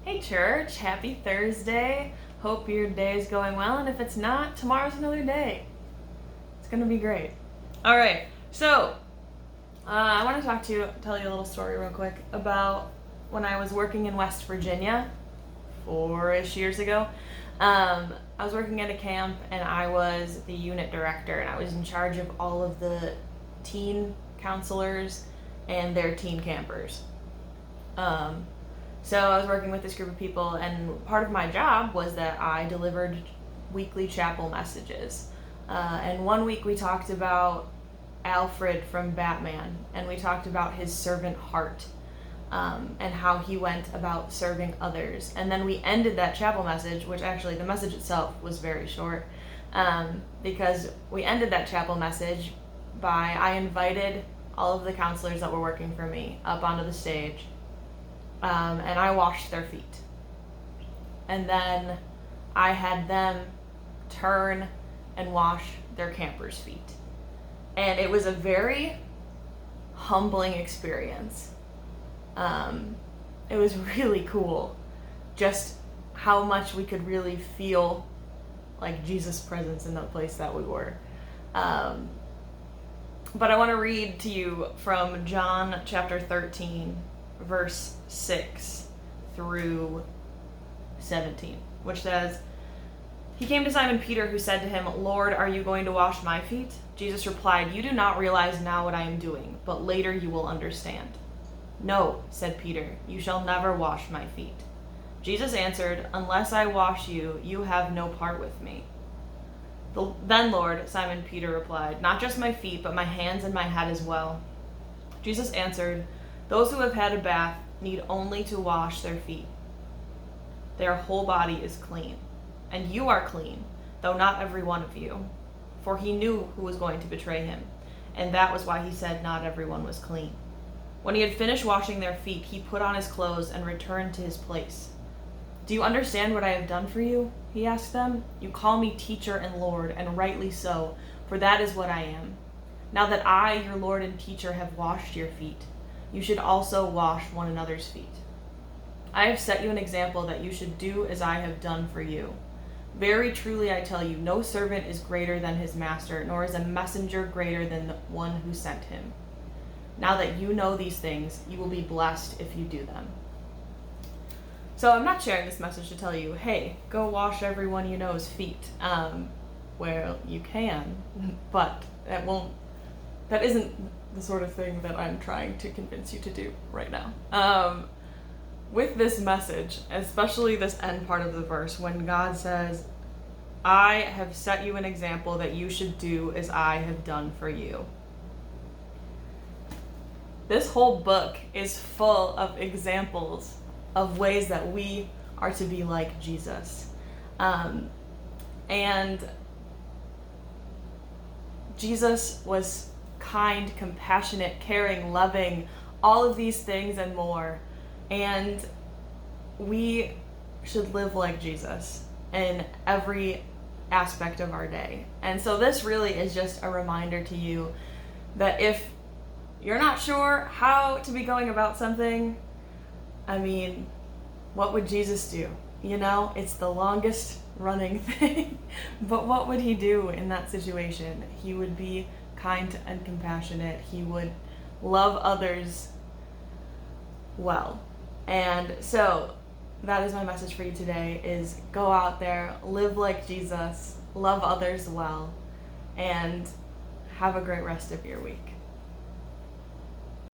Hey church, happy Thursday. Hope your day is going well, and if it's not, tomorrow's another day. It's gonna be great. All right, so I want to tell you a little story real quick about when I was working in West Virginia 4-ish years ago. I was working at a camp, and I was the unit director, and I was in charge of all of the teen counselors and their teen campers. So I was working with this group of people, and part of my job was that I delivered weekly chapel messages. And one week we talked about Alfred from Batman, and we talked about his servant heart, and how he went about serving others. And then we ended that chapel message, which actually the message itself was very short, because we ended that chapel message by I invited all of the counselors that were working for me up onto the stage. And I washed their feet. And then I had them turn and wash their campers' feet. And it was a very humbling experience. It was really cool just how much we could really feel like Jesus' presence in the place that we were. But I want to read to you from John chapter 13, verse 6 through 17, which says, "He came to Simon Peter, who said to him, 'Lord, are you going to wash my feet?' Jesus replied, 'You do not realize now what I am doing, but later you will understand.' 'No,' said Peter, 'you shall never wash my feet.' Jesus answered, 'Unless I wash you, you have no part with me.' 'Then, Lord,' Simon Peter replied, 'not just my feet, but my hands and my head as well.' Jesus answered, 'Those who have had a bath need only to wash their feet. Their whole body is clean. And you are clean, though not every one of you.' For he knew who was going to betray him, and that was why he said not everyone was clean. When he had finished washing their feet, he put on his clothes and returned to his place. 'Do you understand what I have done for you?' he asked them. 'You call me teacher and Lord, and rightly so, for that is what I am. Now that I, your Lord and teacher, have washed your feet, you should also wash one another's feet. I have set you an example that you should do as I have done for you. Very truly I tell you, no servant is greater than his master, nor is a messenger greater than the one who sent him. Now that you know these things, you will be blessed if you do them." So I'm not sharing this message to tell you, hey, go wash everyone you know's feet. Well, you can, but that isn't the sort of thing that I'm trying to convince you to do right now. With this message, especially this end part of the verse, when God says, "I have set you an example that you should do as I have done for you." This whole book is full of examples of ways that we are to be like Jesus. And Jesus was kind, compassionate, caring, loving, all of these things and more. And we should live like Jesus in every aspect of our day. And so this really is just a reminder to you that if you're not sure how to be going about something, I mean, what would Jesus do? You know, it's the longest running thing. But what would he do in that situation? He would be kind and compassionate. He would love others well. And so that is my message for you today, is go out there, live like Jesus, love others well, and have a great rest of your week.